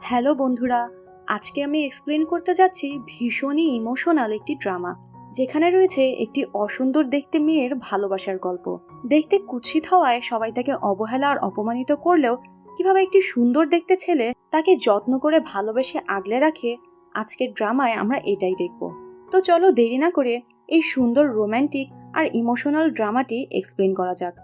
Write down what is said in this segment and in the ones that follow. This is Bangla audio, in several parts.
হ্যালো বন্ধুরা, আজকে আমি এক্সপ্লেন করতে যাচ্ছি ভীষণই ইমোশনাল একটি ড্রামা, যেখানে রয়েছে একটি অসুন্দর দেখতে মেয়ের ভালোবাসার গল্প। দেখতে কুৎসিত হওয়ায় সবাই তাকে অবহেলা আর অপমানিত করলেও কিভাবে একটি সুন্দর দেখতে ছেলে তাকে যত্ন করে ভালোবেসে আগলে রাখে, আজকের ড্রামায় আমরা এটাই দেখব। তো চলো দেরি না করে এই সুন্দর রোম্যান্টিক আর ইমোশনাল ড্রামাটি এক্সপ্লেন করা যাক।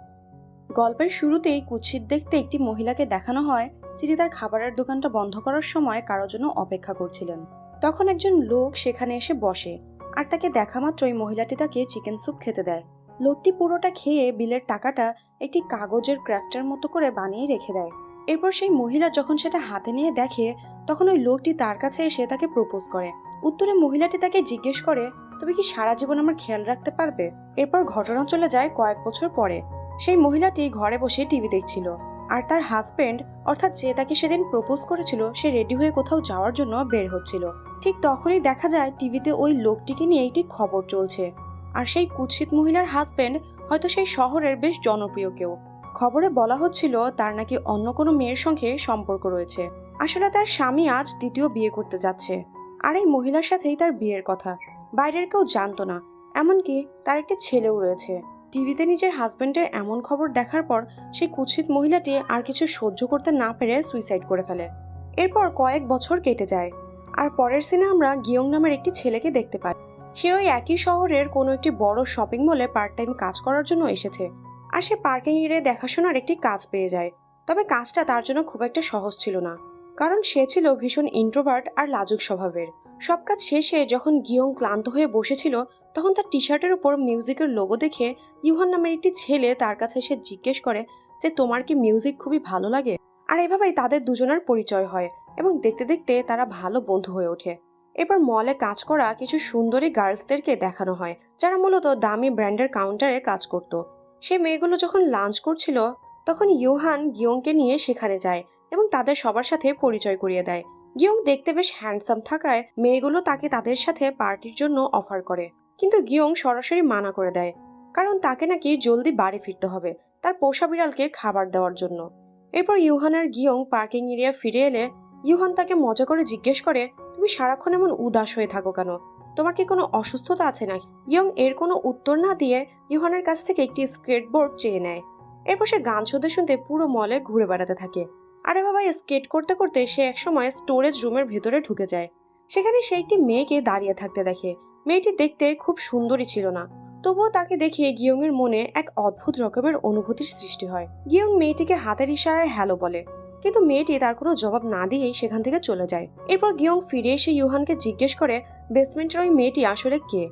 গল্পের শুরুতেই কুৎসিত দেখতে একটি মহিলাকে দেখানো হয়, যিনি তার খাবারের দোকানটা বন্ধ করার সময় কারোর জন্য অপেক্ষা করছিলেন। তখন একজন লোক সেখানে এসে বসে আর তাকে দেখা মাত্রই মহিলাটি তাকে চিকেন স্যুপ খেতে দেয়। লোকটি পুরোটা খেয়ে বিলের টাকাটা একটি কাগজের ক্রাফটের মতো করে বানিয়ে রেখে দেয়। এরপর সেই মহিলা যখন সেটা হাতে নিয়ে দেখে, তখন ওই লোকটি তার কাছে এসে তাকে প্রপোজ করে। উত্তরে মহিলাটি তাকে জিজ্ঞেস করে, তুমি কি সারা জীবন আমার খেয়াল রাখতে পারবে? এরপর ঘটনা চলে যায় কয়েক বছর পরে। সেই মহিলাটি ঘরে বসে টিভি দেখছিল, আর তার হাজবেন্ড অর্থাৎ যে তাকে সেদিন প্রপোজ করেছিল সে রেডি হয়ে কোথাও যাওয়ার জন্য বের হচ্ছিল। ঠিক তখনই দেখা যায় টিভিতে ওই লোকটিকে নিয়ে একটি খবর চলছে, আর সেই কুৎসিত মহিলার হাজবেন্ড হয়তো সেই শহরের বেশ জনপ্রিয় কেউ। খবরে বলা হচ্ছিল তার নাকি অন্য কোনো মেয়ের সঙ্গে সম্পর্ক রয়েছে। আসলে তার স্বামী আজ দ্বিতীয় বিয়ে করতে যাচ্ছে, আর এই মহিলার সাথেই তার বিয়ের কথা বাইরের কেউ জানতো না। এমনকি তার একটি ছেলেও রয়েছে। টিভিতে নিজের হাজবেন্ডের এমন খবর দেখার পর সেই কুৎসিত মহিলাটি আর কিছু সহ্য করতে না পেরে সুইসাইড করে ফেলে। এরপর কয়েক বছর কেটে যায়, আর পরের সিনে আমরা গিয়ং নামের একটি ছেলেকে দেখতে পাই। সে ওই একই শহরের কোনো একটি বড় শপিং মলে পার্ট টাইম কাজ করার জন্য এসেছে, আর সে পার্কিং এরিয়ায় দেখাশোনার একটি কাজ পেয়ে যায়। তবে কাজটা তার জন্য খুব একটা সহজ ছিল না, কারণ সে ছিল ভীষণ ইন্ট্রোভার্ট আর লাজুক স্বভাবের। সব কাজ শেষে যখন গিয়ং ক্লান্ত হয়ে বসেছিল, তখন তার টি শার্টের উপর মিউজিকের লোগো দেখে ইউহান নামের একটি ছেলে তার কাছে এসে জিজ্ঞেস করে যে তোমার কি মিউজিক খুবই ভালো লাগে? আর এভাবেই তাদের দুজনের পরিচয় হয়, এবং দেখতে দেখতে তারা ভালো বন্ধু হয়ে ওঠে। এবার মলে কাজ করা কিছু সুন্দরী গার্লসদেরকে দেখানো হয়, যারা মূলত দামি ব্র্যান্ডের কাউন্টারে কাজ করত। সে মেয়েগুলো যখন লাঞ্চ করছিল, তখন ইউহান গিয়ংকে নিয়ে সেখানে যায় এবং তাদের সবার সাথে পরিচয় করিয়ে দেয়। গিয়ং দেখতে বেশ হ্যান্ডসাম থাকায় মেয়েগুলো তাকে তাদের সাথে পার্টির জন্য অফার করে, কিন্তু গিয়ং সরাসরি মানা করে দেয়, কারণ তাকে নাকি জলদি বাড়ি ফিরতে হবে তার পোষা বিড়ালকে খাবার দেওয়ার জন্য। এরপর ইউহান আর গিয়ং পার্কিং এরিয়া ফিরে এলে ইউহান তাকে মজা করে জিজ্ঞেস করে, তুমি সারাক্ষণ এমন উদাস হয়ে থাকো কেন? তোমার কি কোনো অসুস্থতা আছে নাকি? ইয়ং এর কোনো উত্তর না দিয়ে ইউহানের কাছ থেকে একটি স্কেটবোর্ড চেয়ে নেয়। এরপর সে গান শুনতে শুনতে পুরো মলে ঘুরে বেড়াতে থাকে। আর এভাবে স্কেট করতে করতে সে একসময় স্টোরেজ রুমের ভেতরে ঢুকে যায়। সেখানে সে একটি মেয়েকে দাঁড়িয়ে থাকতে দেখে। মেয়েটি দেখতে খুব সুন্দরী ছিল না, তবুও তাকে দেখে গিয়ং এর মনে এক অদ্ভুত রকমের অনুভূতির সৃষ্টি হয়। গিয়ং মেয়েটিকে হাতের ইশারায় হ্যালো বলে, কিন্তু মেয়েটি তার কোনো জবাব না দিয়েই সেখান থেকে চলে যায়। এরপর গিয়ং ফিরে এসে ইউহানকে জিজ্ঞেস করে বেসমেন্টের ওই মেয়েটি আসলে কে।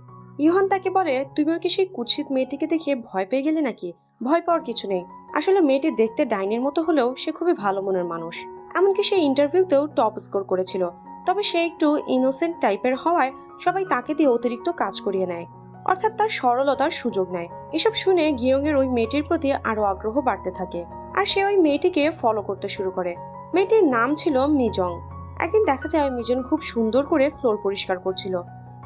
ইউহান তাকে বলে, তুমিও কি সেই কুৎসিত মেয়েটিকে দেখে ভয় পেয়ে গেলে নাকি? ভয় পাওয়ার কিছু নেই, আসলে মেয়েটি দেখতে ডাইনির মতো হলেও সে খুবই ভালো মনের মানুষ। এমনকি সে ইন্টারভিউতেও টপ স্কোর করেছিল, তবে সে একটু ইনোসেন্ট টাইপের হওয়ায় সবাই তাকে দিয়ে অতিরিক্ত কাজ করিয়ে নেয়, অর্থাৎ তার সরলতার সুযোগ নেয়। এসব শুনে গিয়ং এর ওই মেয়েটির প্রতি আরো আগ্রহ বাড়তে থাকে, আর সে ওই মেয়েটিকে ফলো করতে শুরু করে। মেয়েটির নাম ছিল মিজং। একদিন দেখা যায় মিজং খুব সুন্দর করে ফ্লোর পরিষ্কার করছিল,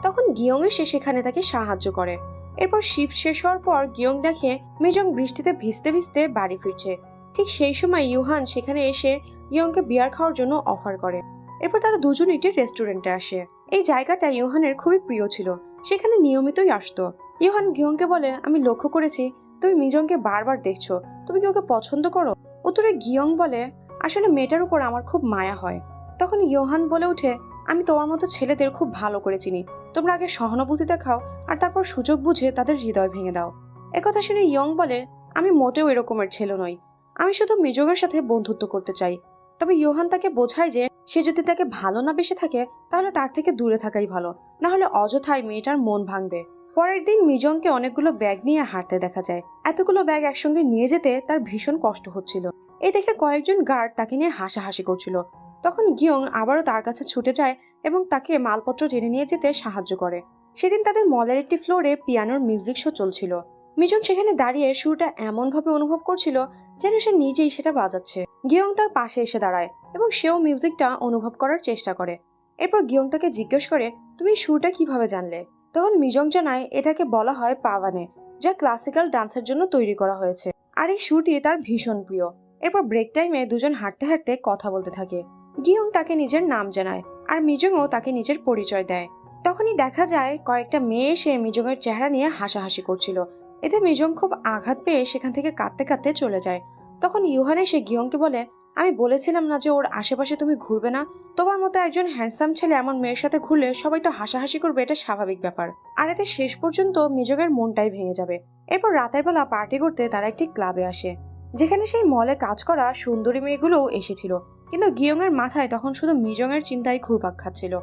তখন গিয়ং এসে সেখানে তাকে সাহায্য করে। এরপর শিফট শেষ হওয়ার পর গিয়ং দেখে মিজং বৃষ্টিতে ভিজতে ভিজতে বাড়ি ফিরছে। ঠিক সেই সময় ইউহান সেখানে এসে গিয়ংকে বিয়ার খাওয়ার জন্য অফার করে। এরপর তারা দুজন একটি রেস্টুরেন্টে আসে। এই জায়গাটা ইউহানের খুবই প্রিয় ছিল, সেখানে নিয়মিতই আসতো। ইউহান গিয়ংকে বলে, আমি লক্ষ্য করেছি তুমি মিজংকে বারবার দেখছো, তুমি কি ওকে পছন্দ করো? উত্তরে গিয়ং বলে, আসলে মেয়েটার উপর আমার খুব মায়া হয়। তখন ইউহান বলে ওঠে, আমি তোমার মতো ছেলেদের খুব ভালো করে চিনি, তোমরা আগে সহানুভূতি দেখাও আর তারপর সুযোগ বুঝে তাদের হৃদয় ভেঙে দাও। একথা শুনে ইয়ং বলে, আমি মোটেও এরকমের ছেলে নই, আমি শুধু মিজংয়ের সাথে বন্ধুত্ব করতে চাই। তবে ইউহান তাকে বোঝায় যে সে যদি তাকে ভালো না বেসে থাকে তাহলে তার থেকে দূরে থাকাই ভালো, না হলে অযথাই মেয়েটার মন ভাঙবে। পরের দিন মিজংকে অনেকগুলো ব্যাগ নিয়ে হাঁটতে দেখা যায়। এতগুলো ব্যাগ একসঙ্গে নিয়ে যেতে তার ভীষণ কষ্ট হচ্ছিল। এই দেখে কয়েকজন গার্ড তাকে নিয়ে হাসাহাসি করছিল। তখন গিয়ং আবারও তার কাছে ছুটে যায় এবং তাকে মালপত্র টেনে নিয়ে যেতে সাহায্য করে। সেদিন তাদের মলের একটি ফ্লোরে পিয়ানোর মিউজিক শো চলছিল। মিজং সেখানে দাঁড়িয়ে সুরটা এমনভাবে অনুভব করছিল যেন সে নিজেই সেটা বাজাচ্ছে। গিয়ং তার পাশে এসে দাঁড়ায় এবং সেও মিউজিকটা অনুভব করার চেষ্টা করে। এরপর গিয়ং তাকে জিজ্ঞেস করে, তুমি সুরটা কিভাবে জানলে? তখন মিজং জানায় এটাকে বলা হয় পাওয়ানে, যা ক্লাসিক্যাল ডান্সের জন্য তৈরি করা হয়েছে, আর এই সুরটি তার ভীষণ প্রিয়। এরপর ব্রেক টাইমে দুজন হাঁটতে হাঁটতে কথা বলতে থাকে। গিয়ং তাকে নিজের নাম জানায় আর মিজংও তাকে নিজের পরিচয় দেয়। তখনই দেখা যায় কয়েকটা মেয়ে এসে মিজংয়ের চেহারা নিয়ে হাসাহাসি করছিল। এতে মিজং খুব আঘাত পেয়ে সেখান থেকে কাঁদতে কাঁদতে চলে যায়। তখন ইউহান এসে গিয়ংকে বলে, আমি বলেছিলাম না যে ওর আশেপাশে তুমি ঘুরবে না? তোমার মতো একজন হ্যান্ডসাম ছেলে এমন মেয়ের সাথে ঘুরলে সবাই তো হাসাহাসি করবে, এটা স্বাভাবিক ব্যাপার। আর এতে শেষ পর্যন্ত মিজংয়ের মনটাই ভেঙে যাবে। এরপর রাতের বেলা পার্টি করতে তারা একটি ক্লাবে আসে, যেখানে সেই মলে কাজ করা সুন্দরী মেয়েগুলোও এসেছিল। কিন্তু গিয়ংয়ের মাথায় তখন শুধু মিজংয়ের চিন্তায় ঘুরপাক খাচ্ছিল।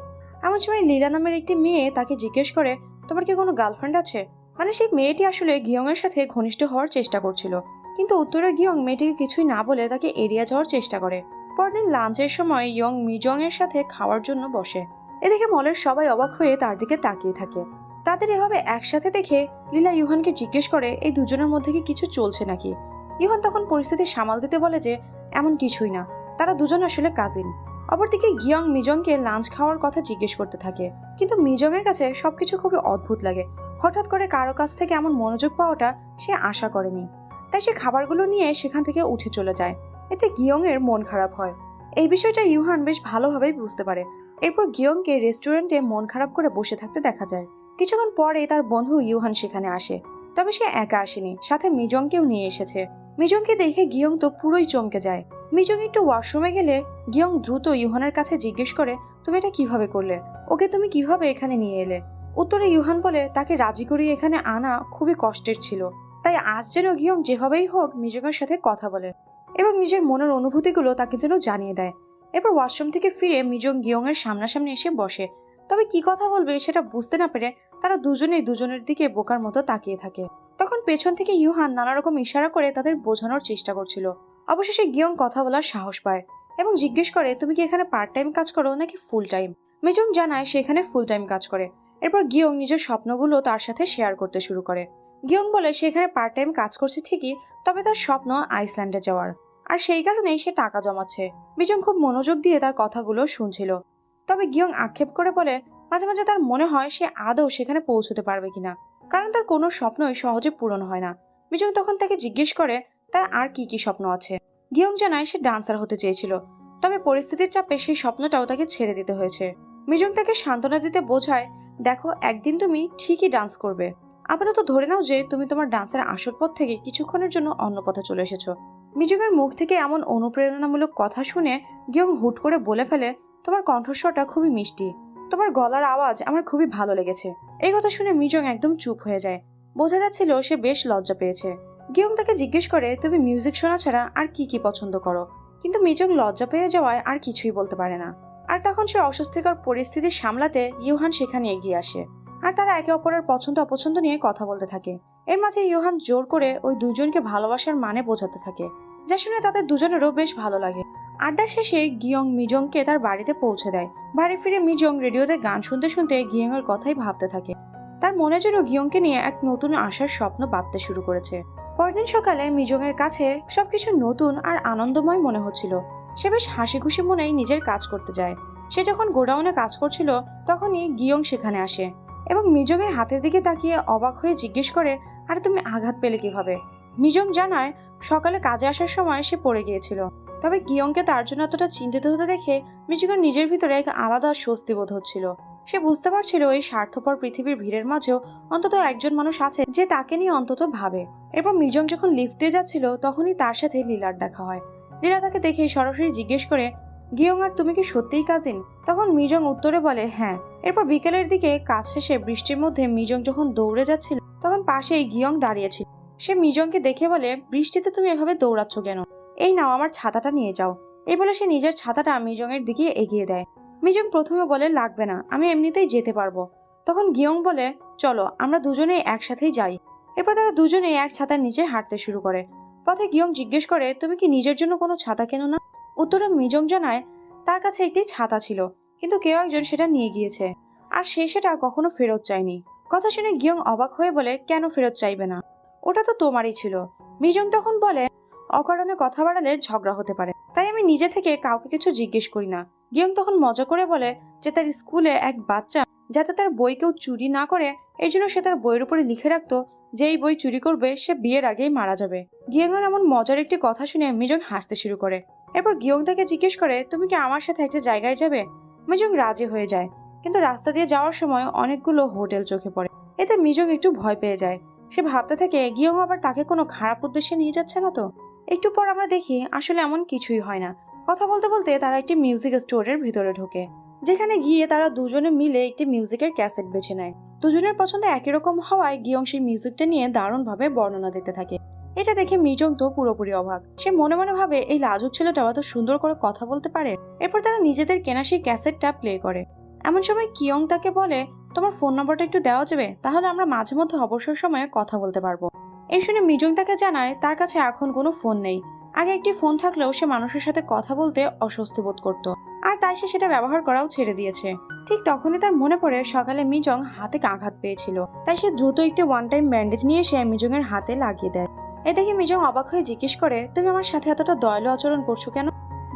এমন সময় লীলা নামের একটি মেয়ে তাকে জিজ্ঞেস করে, তোমার কি কোনো গার্লফ্রেন্ড আছে? মানে সেই মেয়েটি আসলে গিয়ংয়ের সাথে ঘনিষ্ঠ হওয়ার চেষ্টা করছিল, কিন্তু উত্তরে গিয়ং মেয়েটিকে কিছুই না বলে তাকে এড়িয়ে যাওয়ার চেষ্টা করে। পরদিন লাঞ্চের সময় ইয়ং মিজং এর সাথে খাওয়ার জন্য বসে। এদিকে মলের সবাই অবাক হয়ে তার দিকে তাকিয়ে থাকে। তাদের এভাবে একসাথে দেখে লীলা ইউহানকে জিজ্ঞেস করে, এই দুজনের মধ্যে কি কিছু চলছে নাকি? ইউহান তখন পরিস্থিতি সামাল দিতে বলে যে এমন কিছুই না, তারা দুজন আসলে কাজিন। অপরদিকে গিয়ং মিজংকে লাঞ্চ খাওয়ার কথা জিজ্ঞেস করতে থাকে, কিন্তু মিজং এর কাছে সবকিছু খুবই অদ্ভুত লাগে। হঠাৎ করে কারো কাছ থেকে এমন মনোযোগ পাওয়াটা সে আশা করেনি, তাই সে খাবারগুলো নিয়ে সেখান থেকে উঠে চলে যায়। এতে গিয়ং এর মন খারাপ হয়। এই বিষয়টা ইউহান বেশ ভালোভাবেই বুঝতে পারে। এরপর গিয়ংকে রেস্টুরেন্টে মন খারাপ করে বসে থাকতে দেখা যায়। কিছুক্ষণ পরে তার বন্ধু ইউহান সেখানে আসে, তবে সে একা আসেনি, সাথে মিজংকেও নিয়ে এসেছে। মিজংকে দেখে গিয়ং তো পুরোই চমকে যায়। মিজং একটু ওয়াশরুমে গেলে গিয়ং দ্রুত ইউহানের কাছে জিজ্ঞেস করে, তুমি এটা কিভাবে করলে? ওকে তুমি কিভাবে এখানে নিয়ে এলে? উত্তরে ইউহান বলে, তাকে রাজি করিয়ে এখানে আনা খুবই কষ্টের ছিল, তাই আজ যেন গিয়ং যেভাবেই হোক মিজংয়ের সাথে কথা বলে এবং নিজের মনের অনুভূতিগুলো তাকে যেন জানিয়ে দেয়। এরপর ওয়াশরুম থেকে ফিরে মিজং গিয়ং এর সামনাসামনি এসে বসে, তবে কি কথা বলবে সেটা বুঝতে না পেরে তারা দুজনেই দুজনের দিকে বোকার মতো তাকিয়ে থাকে। তখন পেছন থেকে ইউহান নানা রকম ইশারা করে তাদের বোঝানোর চেষ্টা করছিল। অবশেষে গিয়ং কথা বলার সাহস পায় এবং জিজ্ঞেস করে, তুমি কি এখানে পার্ট টাইম কাজ করো নাকি ফুল টাইম? মিজং জানায় সে এখানে ফুল টাইম কাজ করে। এরপর গিয়ং নিজের স্বপ্নগুলো তার সাথে শেয়ার করতে শুরু করে। গিয়ং বলে সে এখানে পার্ট টাইম কাজ করছে ঠিকই, তবে তার স্বপ্ন আইসল্যান্ডে যাওয়ার, আর সেই কারণেই সে টাকা জমাচ্ছে। মিজং খুব মনোযোগ দিয়ে তার কথাগুলো শুনছিল। তবে গিয়ং আক্ষেপ করে বলে, মাঝে মাঝে তার মনে হয় সে আদৌ সেখানে পৌঁছতে পারবে কিনা, কারণ তার কোনো স্বপ্নই সহজে পূরণ হয় না। মিজং তখন তাকে জিজ্ঞেস করে তার আর কি কি স্বপ্ন আছে। গিয়ং জানায় সে ডান্সার হতে চেয়েছিল, তবে পরিস্থিতির চাপে সেই স্বপ্নটাও তাকে ছেড়ে দিতে হয়েছে। মিজং তাকে সান্ত্বনা দিতে বোঝায়, দেখো একদিন তুমি ঠিকই ডান্স করবে, আপাতত ধরে নাও যে তুমি তোমার ডান্সের আসল পথ থেকে কিছুক্ষণের জন্য অন্য পথে চলে এসেছো। মিজংয়ের মুখ থেকে এমন অনুপ্রেরণামূলক কথা শুনে গিয়ং হুট করে বলে ফেলে, তোমার কণ্ঠস্বরটা খুবই মিষ্টি, তোমার গলার আওয়াজ আমার খুবই ভালো লেগেছে। এই কথা শুনে মিজং একদম চুপ হয়ে যায়। বোঝা যাচ্ছিল সে বেশ লজ্জা পেয়েছে। গিয়ং তাকে জিজ্ঞেস করে, তুমি মিউজিক শোনা ছাড়া আর কি কি পছন্দ করো? কিন্তু মিজং লজ্জা পেয়ে যাওয়ায় আর কিছুই বলতে পারে না। আর তখন সে অস্বস্তিকর পরিস্থিতি সামলাতে ইউহান সেখানে এগিয়ে আসে, আর তারা একে অপরের পছন্দ অপছন্দ নিয়ে কথা বলতে থাকে। এর মাঝে ইউহান জোর করে ওই দুজনকে ভালোবাসার মানে বোঝাতে থাকে, যা শুনে তাদের দুজনেরও বেশ ভালো লাগে। আড্ডা শেষে গিয়ং মিজংকে তার বাড়িতে পৌঁছে দেয়। বাড়ি ফিরে মিজং রেডিওতে গান শুনতে শুনতে গিয়ং এর কথাই ভাবতে থাকে। তার মনে যেন গিয়ংকে নিয়ে এক নতুন আশার স্বপ্ন বাঁধতে শুরু করেছে। পরদিন সকালে মিজং এর কাছে সবকিছু নতুন আর আনন্দময় মনে হচ্ছিল। সে বেশ হাসি খুশি মনেই নিজের কাজ করতে যায়। সে যখন গোডাউনে কাজ করছিল তখনই গিয়ং সেখানে আসে এবং মিজং এর হাতের দিকে তাকিয়ে অবাক হয়ে জিজ্ঞেস করে, আরে তুমি আঘাত পেলে কিভাবে? মিজং জানায় সকালে কাজে আসার সময় সে পড়ে গিয়েছিল। তবে গিয়ংকে তার জন্য এতটা চিন্তিত হতে দেখে মিজংয়ের নিজের ভিতরে এক আলাদা স্বস্তি বোধ হচ্ছিল। সে বুঝতে পারছিল এই স্বার্থপর পৃথিবীর ভিড়ের মাঝেও অন্তত একজন মানুষ আছে যে তাকে নিয়ে অন্তত ভাবে। এরপর মিজং যখন লিফট দিয়ে যাচ্ছিল তখনই তার সাথে লীলার দেখা হয়। লীলা তাকে দেখে সরাসরি জিজ্ঞেস করে, গিয়ং আর তুমি কি সত্যিই কাজিন? তখন মিজং উত্তরে বলে, হ্যাঁ। এরপর বিকেলের দিকে কাজ শেষে বৃষ্টির মধ্যে মিজং যখন দৌড়ে যাচ্ছিল তখন পাশেই গিয়ং দাঁড়িয়েছিল। সে মিজংকে দেখে বলে, বৃষ্টিতে তুমি এভাবে দৌড়াচ্ছ কেন? এই নাও আমার ছাতাটা নিয়ে যাও। এই বলে সে নিজের ছাতাটা মিজং এর দিকে এগিয়ে দেয়। মিজং প্রথমে বলে, লাগবে না, আমি এমনিতেই যেতে পারবো। তখন গিয়ং বলে, চলো আমরা দুজনেই একসাথেই যাই। এরপর তারা দুজনেই এক ছাতার নিচে হাঁটতে শুরু করে। পথে গিয়ং জিজ্ঞেস করে, তুমি কি নিজের জন্য কোনো ছাতা কেনো না? উত্তরে মিজং জানায় তার কাছে একটি ছাতা ছিল, কিন্তু কেউ একজন সেটা নিয়ে গিয়েছে আর সে সেটা কখনো ফেরত চায়নি। কথা শুনে গিয়ং অবাক হয়ে বলে, কেন ফেরত চাইবে না? ওটা তো তোমারই ছিল। মিজং তখন বলে, অকারণে কথা বাড়ালে ঝগড়া হতে পারে, তাই আমি নিজে থেকে কাউকে কিছু জিজ্ঞেস করি না। গিয়ং তখন মজা করে বলে যে তার স্কুলে এক বাচ্চা যাতে তার বই কেউ চুরি না করে এই জন্য সে তার বইয়ের উপরে লিখে রাখতো যে এই বই চুরি করবে সে বিয়ের আগেই মারা যাবে। গিয়ং এর এমন মজার একটি কথা শুনে মিজং হাসতে শুরু করে। এরপর গিয়ং তাকে জিজ্ঞেস করে, তুমি কি আমার সাথে একটা জায়গায় যাবে? মিজং রাজি হয়ে যায়, কিন্তু রাস্তা দিয়ে যাওয়ার সময় অনেকগুলো হোটেল চোখে পড়ে। এতে মিজং একটু ভয় পেয়ে যায়। সে ভাবতে থাকে গিয়ং আবার তাকে কোনো খারাপ উদ্দেশ্যে নিয়ে যাচ্ছে না তো। একটু পর আমরা দেখি আসলে এমন কিছুই হয় না। কথা বলতে বলতে তারা একটি মিউজিক স্টোরের ভিতরে ঢোকে, যেখানে গিয়ে তারা দুজনে মিলে একটি মিউজিকের ক্যাসেট বেছে নেয়। দুজনের পছন্দ একই রকম হওয়ায় গিয়ং সেই মিউজিকটা নিয়ে দারুণভাবে বর্ণনা দিতে থাকে। এটা দেখে মিজং তো পুরোপুরি অবাক। সে মনে মনে ভাবে এই লাজুক ছেলেটা এত সুন্দর করে কথা বলতে পারে। এরপর তারা নিজেদের কেনা সেই ক্যাসেটটা প্লে করে। এমন সময় কিয়ং তাকে বলে, তোমার ফোন নম্বরটা একটু দেওয়া যাবে, তাহলে আমরা মাঝে মধ্যে অবসর সময়ে কথা বলতে পারবো। এই শুনে মিজং তাকে জানায় তার কাছে এখন কোনো ফোন নেই। আগে একটি ফোন থাকলেও সে মানুষের সাথে কথা বলতে অস্বস্তি বোধ করত, আর তাই সে সেটা ব্যবহার করাও ছেড়ে দিয়েছে। ঠিক তখনই তার মনে পড়ে সকালে মিজং হাতে আঘাত পেয়েছিল, তাই সে দ্রুত একটি ওয়ান টাইম ব্যান্ডেজ নিয়ে এসে মিজং এর হাতে লাগিয়ে দেয়। এ দেখে মিজং অবাক হয়ে জিজ্ঞেস করে, তুমি আমার সাথে এতটা দয়ালু আচরণ করছো কেন?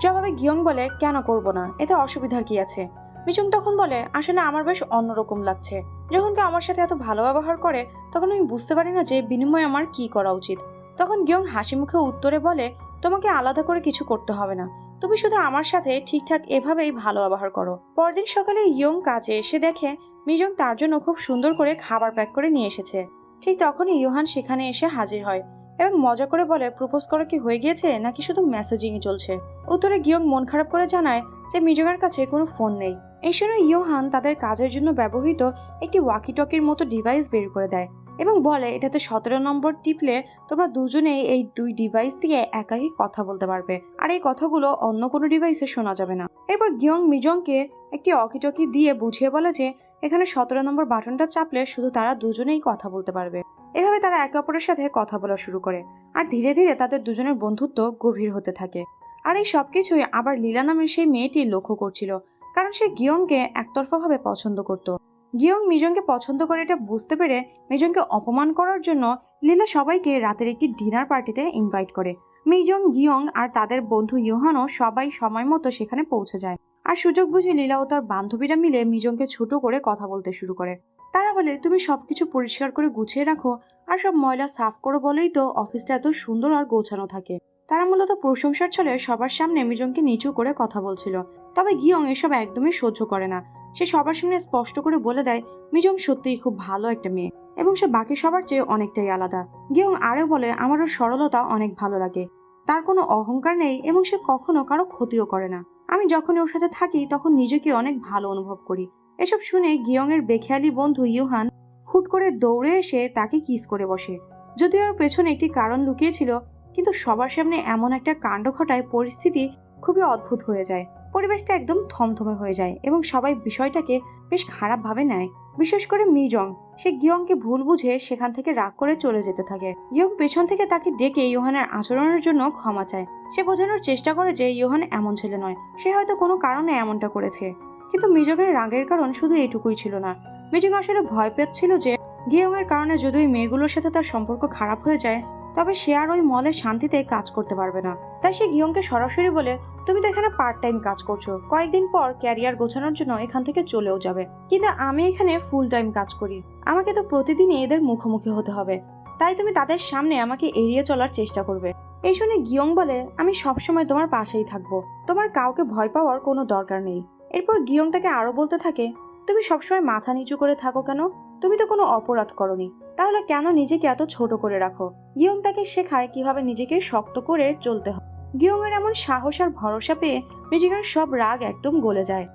জবাবে গিয়ং বলে, কেন করব না, এতে অসুবিধার কি আছে? মিজং তখন বলে, আসলে আমার বেশ অন্যরকম লাগছে। যখন কেউ আমার সাথে এত ভালো ব্যবহার করে তখন আমি বুঝতে পারি না যে বিনিময়ে আমার কি করা উচিত। তখন গিয়ং হাসি মুখে উত্তরে বলে, তোমাকে আলাদা করে কিছু করতে হবে না, তুমি শুধু আমার সাথে ঠিকঠাক এভাবেই ভালো ব্যবহার করো। পরদিন সকালে ইয়ং কাজে এসে দেখে মিজং তার জন্য খুব সুন্দর করে খাবার প্যাক করে নিয়ে এসেছে। ঠিক তখনই ইউহান সেখানে এসে হাজির হয় এবং মজা করে বলে, প্রপোজ করা কি হয়ে গিয়েছে নাকি শুধু মেসেজিংই চলছে? উত্তরে গিয়ং মন খারাপ করে জানায় যে মিজং এর কাছে কোনো ফোন নেই। এই সময় ইউহান তাদের কাজের জন্য ব্যবহৃত একটি ওয়াকি টকির মতো ডিভাইস বের করে দেয় এবং বলে, এটাতে 17 নম্বর টিপলে তোমরা দুজনেই এই দুই ডিভাইস দিয়ে একাই কথা বলতে পারবে, আর এই কথাগুলো অন্য কোনো ডিভাইসে শোনা যাবে না। এরপর গিয়ং মিজংকে একটি ওয়াকি টকি দিয়ে বুঝিয়ে বলে যে এখানে 17 নম্বর বাটনটা চাপলে শুধু তারা দুজনেই কথা বলতে পারবে। এভাবে তারা একে অপরের সাথে কথা বলা শুরু করে, আর ধীরে ধীরে তাদের দুজনের বন্ধুত্ব গভীর হতে থাকে। আর এই সবকিছুই আবার লীলা নামের সেই মেয়েটি লক্ষ্য করছিল, কারণ সে গিয়ংকে একতরফাভাবে পছন্দ করত। গিয়ং মিজংকে পছন্দ করে এটা বুঝতে পেরে মিজংকে অপমান করার জন্য লীলা সবাইকে রাতের একটি ডিনার পার্টিতে ইনভাইট করে। মিজং, গিয়ং আর তাদের বন্ধু ইউহানও সবাই সময় মতো সেখানে পৌঁছে যায়। আর সুযোগ বুঝে লীলা ও তার বান্ধবীরা মিলে মিজংকে ছোট করে কথা বলতে শুরু করে। তারা বলে, তুমি সবকিছু পরিষ্কার করে গুছিয়ে রাখো আর সব ময়লা সাফ করো বলেই তো অফিসটা এত সুন্দর আর গোছানো থাকে। তারা মূলত প্রশংসার ছলে সবার সামনে মিজংকে নিচু করে কথা বলছিল। তবে গিয়ং এসব একদমই সহ্য করে না। সে সবার সামনে স্পষ্ট করে বলে দেয় মিজং সত্যিই খুব ভালো একটা মেয়ে এবং সে বাকি সবার চেয়ে অনেকটাই আলাদা। গিয়ং আরও বলে, আমারও সরলতা অনেক ভালো লাগে, তার কোনো অহংকার নেই এবং সে কখনো কারো ক্ষতিও করে না। আমি যখন ওর সাথে থাকি তখন নিজেকে অনেক ভালো অনুভব করি। এসব শুনে গিয়ং এর বেখেয়ালি বন্ধু ইউহান হুট করে দৌড়ে এসে তাকে কিস করে বসে। যদিও ওর পেছনে একটি কারণ লুকিয়েছিল, কিন্তু সবার সামনে এমন একটা কাণ্ড ঘটায় পরিস্থিতি খুবই অদ্ভুত হয়ে যায়। পরিবেশটা একদম থমথমে হয়ে যায় এবং সবাই বিষয়টাকে বেশ খারাপভাবে নেয়। বিশেষ করে মিজং, সে গিয়ংকে ভুল বুঝে সেখান থেকে রাগ করে চলে যেতে থাকে। গিয়ং পেছন থেকে তাকে ডেকে ইউহানের আচরণের জন্য ক্ষমা চায়। সে বোঝানোর চেষ্টা করে যে ইউহান এমন ছেলে নয়, সে হয়তো কোনো কারণে এমনটা করেছে। কিন্তু মিজংয়ের রাগের কারণ শুধু এটুকুই ছিল না। মিজং আসলে ভয় পাচ্ছিল যে গিয়ং এর কারণে যদি ওই মেয়েগুলোর সাথে তার সম্পর্ক খারাপ হয়ে যায় তবে সে আর ওই মলে শান্তিতে কাজ করতে পারবে না। তাই সে গিয়ংকে সরাসরি বলে, তুমি তো এখানে পার্ট টাইম কাজ করছো, কয়েকদিন পর ক্যারিয়ার গোছানোর জন্য এখান থেকে চলেও যাবে, কিন্তু আমি এখানে ফুল টাইম কাজ করি, আমাকে তো প্রতিদিনই এদের মুখোমুখি হতে হবে, তাই তুমি তাদের সামনে আমাকে এড়িয়ে চলার চেষ্টা করবে। এই শুনে গিয়ং বলে, আমি সবসময় তোমার পাশেই থাকবো, তোমার কাউকে ভয় পাওয়ার কোনো দরকার নেই। এরপর গিয়ং তাকে আরো বলতে থাকে, তুমি সবসময় মাথা নিচু করে থাকো কেন? তুমি তো কোনো অপরাধ করনি, তাহলে কেন নিজেকে এত ছোট করে রাখো? গিয়ং তাকে শেখায় কিভাবে নিজেকে শক্ত করে চলতে হয়। গিয়ং এর এমন সাহস আর ভরসা পেয়ে মিজংয়ের সব রাগ একদম গলে যায়।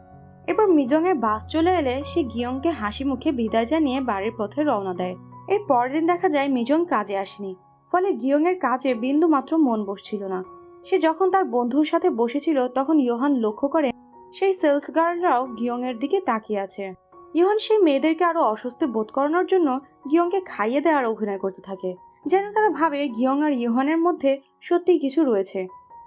এরপর মিজংয়ের বাস চলে এলে সে গিয়ংকে হাসি মুখে বিদায় জানিয়ে বাড়ির পথে রওনা দেয়। এর পরের দিন দেখা যায় মিজং কাজে আসেনি, ফলে গিয়ং এর কাজে বিন্দু মাত্র মন বসছিল না। সে যখন তার বন্ধুর সাথে বসেছিল তখন ইউহান লক্ষ্য করে সেই সেলস গার্লরাও গিয়ং এর দিকে তাকিয়ে আছে। ইউহান সেই মেয়েদেরকে আরো অস্বস্তি বোধ করানোর জন্য গিয়ংকে খাইয়ে দেওয়ার অভিনয় করতে থাকে, যেন তারা ভাবে গিয়ং আর ইউহানের মধ্যে সত্যিই কিছু রয়েছে।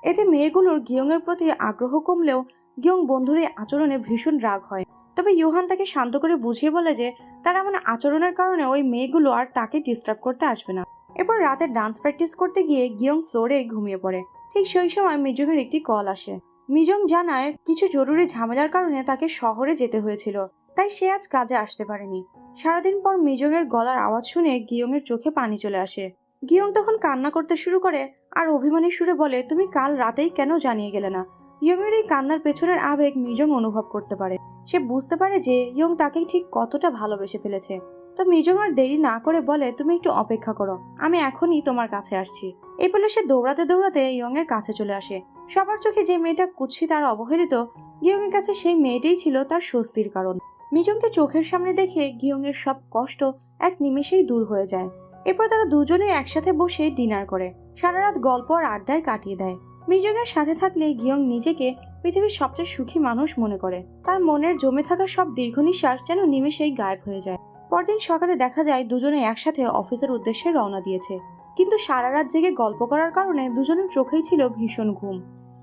এতে মেয়েগুলোর গিয়ং এর প্রতি আগ্রহ কমলেও গিয়ং বন্ধুর এই আচরণে ভীষণ রাগ হয়। তবে ইউহান তাকে শান্ত করে বুঝিয়ে বলে যে তার এমন আচরণের কারণে ওই মেয়েগুলো আর তাকে ডিস্টার্ব করতে আসবে না। এরপর রাতে ডান্স প্র্যাকটিস করতে গিয়ে গিয়ং ফ্লোরে ঘুমিয়ে পড়ে। ঠিক সেই সময় মিজংয়ের একটি কল আসে। মিজং জানায় কিছু জরুরি ঝামেলার কারণে তাকে শহরে যেতে হয়েছিল, তাই সে আজ কাজে আসতে পারেনি। সারাদিন পর মিজংয়ের গলার আওয়াজ শুনে গিয়ং এর চোখে পানি চলে আসে। গিয়ং তখন কান্না করতে শুরু করে আর অভিমানী সুরে বলে, তুমি কাল রাতেই কেন জানিয়ে গেলে না? ইয়ংয়ের এই কান্নার পেছনের আবেগ মিজং অনুভব করতে পারে। সে বুঝতে পারে যে ইয়ং তাকে ঠিক কতটা ভালোবেসে ফেলেছে। তো মিজং আর দেরি না করে বলে, তুমি একটু অপেক্ষা করো, আমি এখনই তোমার কাছে আসছি। এই বলে সে দৌড়াতে দৌড়াতে ইয়ং এর কাছে চলে আসে। সবার চোখে যে মেয়েটা কুৎসিত আর অবহেলিত, গিয়ং এর কাছে সেই মেয়েটাই ছিল তার স্বস্তির কারণ। মিজংকে চোখের সামনে দেখে গিয়ং এর সব কষ্ট এক নিমেষেই দূর হয়ে যায়। এরপর তারা দুজনে একসাথে বসে ডিনার করে সারা রাত গল্প আর আড্ডায় কাটিয়ে দেয়। মিজং এর সাথে থাকলে গিয়ং নিজেকে পৃথিবীর সবচেয়ে সুখী মানুষ মনে করে। তার মনের জমে থাকা সব দীর্ঘ নিঃশ্বাস যেন নিমেষেই গায়েব হয়ে যায়। পরদিন সকালে দেখা যায় দুজনে একসাথে অফিসের উদ্দেশ্যে রওনা দিয়েছে। কিন্তু সারা রাত জেগে গল্প করার কারণে দুজনের চোখেই ছিল ভীষণ ঘুম।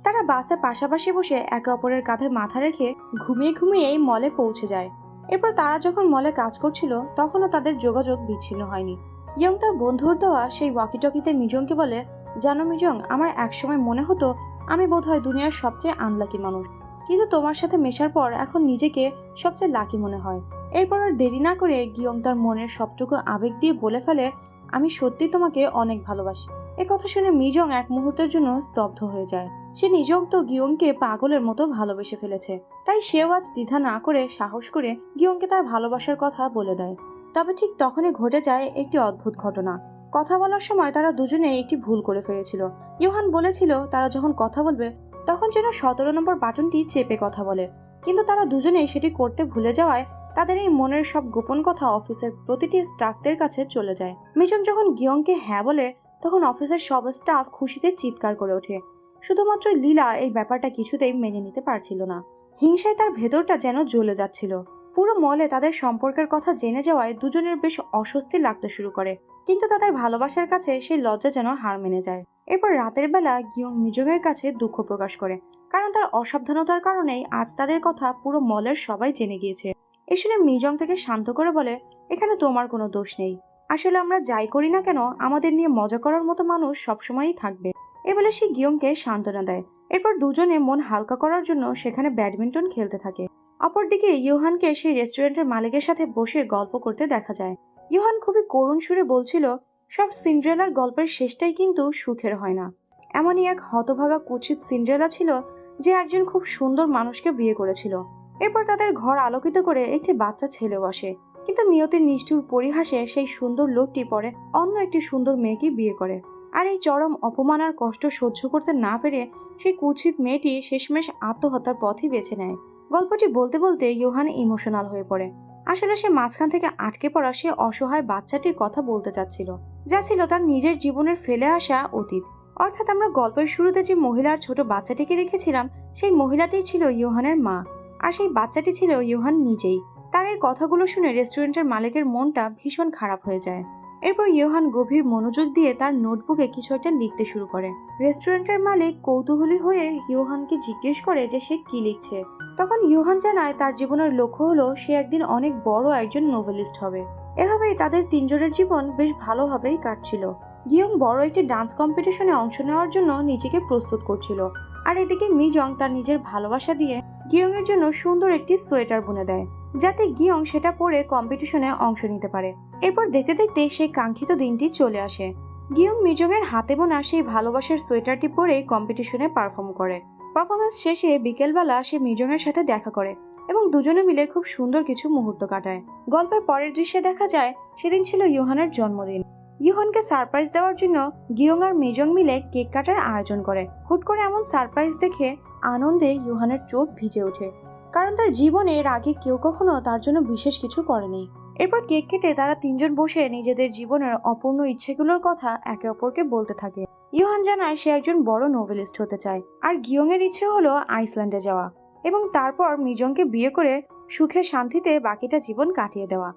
তারা বাসে পাশাপাশি বসে একে অপরের কাঁধে মাথা রেখে ঘুমিয়ে ঘুমিয়েই মলে পৌঁছে যায়। এরপর তারা যখন মলে কাজ করছিল তখনও তাদের যোগাযোগ বিচ্ছিন্ন হয়নি। ইয়ং তার বন্ধুর দেওয়া সেই ওয়াকিটকিতে মিজংকে বলে, জানো মিজং, আমার একসময় মনে হতো আমি বোধহয় দুনিয়ার সবচেয়ে আনলাকি মানুষ, কিন্তু তোমার সাথে মেশার পর এখন নিজেকে সবচেয়ে লাকি মনে হয়। এরপর আর দেরি না করে গিয়ং তার মনের সবটুকু আবেগ দিয়ে বলে ফেলে, আমি সত্যি তোমাকে অনেক ভালোবাসি। কথা শুনে মিজং এক মুহূর্তের জন্য স্তব্ধ হয়ে যায়। সে নিজেও তো গিয়ংকে পাগলের মতো ভালোবেসে ফেলেছে, তাই সেও আজ দ্বিধা না করে সাহস করে গিয়ংকে তার ভালোবাসার কথা বলে দেয়। তবে ঠিক তখনই ঘটে যায় একটি অদ্ভুত ঘটনা। কথা বলার সময় তারা দুজনে একটি ভুল করে ফেলেছিল। ইউহান বলেছিল তারা যখন কথা বলবে তখন যেন 17 নম্বর বাটনটি চেপে কথা বলে, কিন্তু তারা দুজনেই সেটি করতে ভুলে যাওয়ায় তাদের এই মনের সব গোপন কথা অফিসের প্রতিটি স্টাফদের কাছে চলে যায়। মিজং যখন গিয়ংকে হ্যাঁ বলে তখন অফিসের সব স্টাফ খুশিতে চিৎকার করে ওঠে। শুধুমাত্র লীলা এই ব্যাপারটা কিছুতেই মেনে নিতে পারছিল না। হিংসায় তার ভেতরটা যেন জ্বলে যাচ্ছিল। পুরো মলে তাদের সম্পর্কের কথা জেনে যাওয়ায় দুজনের বেশ অস্বস্তি লাগতে শুরু করে, কিন্তু তাদের ভালোবাসার কাছে সেই লজ্জা যেন হার মেনে যায়। এরপর রাতের বেলা গিয়ং মিজংয়ের কাছে দুঃখ প্রকাশ করে, কারণ তার অসাবধানতার কারণেই আজ তাদের কথা পুরো মলের সবাই জেনে গিয়েছে। এই শুনে মিজং থেকে শান্ত করে বলে, এখানে তোমার কোনো দোষ নেই। আসলে আমরা যাই করি না কেন আমাদের নিয়ে মজা করার মতো মানুষ সবসময়ই থাকবে। এ বলে সে গিয়ংকে সান্ত্বনা দেয়। এরপর দুজনে মন হালকা করার জন্য সেখানে ব্যাডমিন্টন খেলতে থাকে। অপরদিকে ইউহানকে সেই রেস্টুরেন্টের মালিকের সাথে বসে গল্প করতে দেখা যায়। ইউহান খুবই করুণ সুরে বলছিল, সব সিন্ড্রেলার গল্পের শেষটাই কিন্তু সুখের হয় না। এমনই এক হতভাগা কুৎসিত সিন্ড্রেলা ছিল যে একজন খুব সুন্দর মানুষকে বিয়ে করেছিল। এরপর তাদের ঘর আলোকিত করে একটি বাচ্চা ছেলেও আসে, কিন্তু নিয়তির নিষ্ঠুর পরিহাসে সেই সুন্দর লোকটি পরে অন্য একটি সুন্দর মেয়েকে বিয়ে করে। আর এই চরম অপমান আর কষ্ট সহ্য করতে না পেরে সেই কুৎসিত মেয়েটি শেষমেশ আত্মহত্যার পথই বেছে নেয়। গল্পটি বলতে বলতে ইউহান ইমোশনাল হয়ে পড়ে। আসলে সে মাঝখান থেকে আটকে পড়া সে অসহায় বাচ্চাটির কথা বলতে চাচ্ছিল, যা ছিল তার নিজের জীবনের ফেলে আসা অতীত। অর্থাৎ আমরা গল্পের শুরুতে যে মহিলার ছোট বাচ্চাটিকে দেখেছিলাম সেই মহিলাটি ছিল ইউহানের মা, আর সেই বাচ্চাটি ছিল ইউহান নিজেই। তার এই কথাগুলো শুনে রেস্টুরেন্টের মালিকের মনটা ভীষণ খারাপ হয়ে যায়। এরপর ইউহান গভীর মনোযোগ দিয়ে তার নোটবুকে কিছু একটা লিখতে শুরু করে। রেস্টুরেন্টের মালিক কৌতূহলী হয়ে ইউহানকে জিজ্ঞেস করে যে সে কি লিখছে। তখন ইউহান জানায় তার জীবনের লক্ষ্য হলো সে একদিন অনেক বড় একজন নোভেলিস্ট হবে। এভাবেই তাদের তিনজনের জীবন বেশ ভালোভাবেই কাটছিল। গিয়ং বড় একটি ডান্স কম্পিটিশনে অংশ নেওয়ার জন্য নিজেকে প্রস্তুত করছিল, আর এদিকে মিজং তার নিজের ভালোবাসা দিয়ে গিয়ং এর জন্য সুন্দর একটি সোয়েটার বুনে দেয়, যাতে গিয়ং সেটা পরে কম্পিটিশনে অংশ নিতে পারে। এরপর দেখতে দেখতে সেই কাঙ্ক্ষিত দিনটি চলে আসে। গিয়ং মিজং এর হাতে বোনা সেই ভালোবাসার সোয়েটারটি পরে কম্পিটিশনে পারফর্ম করে। পারফরমেন্স শেষে বিকেলবেলা সে মিজং এর সাথে দেখা করে এবং দুজনে মিলে খুব সুন্দর কিছু মুহূর্ত কাটায়। গল্পের পরের দৃশ্যে দেখা যায় সেদিন ছিল ইউহানের জন্মদিন। ইউহানকে সারপ্রাইজ দেওয়ার জন্য গিয়ং আর মিজং মিলে কেক কাটার আয়োজন করে। হুট করে এমন সারপ্রাইজ দেখে আনন্দে ইউহানের চোখ ভিজে ওঠে, কারণ তার জীবনে এর আগে কেউ কখনো তার জন্য বিশেষ কিছু করেনি। এরপর কেক কেটে তারা তিনজন বসে নিজেদের জীবনের অপূর্ণ ইচ্ছেগুলোর কথা একে অপরকে বলতে থাকে। ইউহান জানায় সে একজন বড় নোভেলিস্ট হতে চায়, আর গিয়ং এর ইচ্ছে হলো আইসল্যান্ডে যাওয়া এবং তারপর মিজংকে বিয়ে করে সুখে শান্তিতে বাকিটা জীবন কাটিয়ে দেওয়া।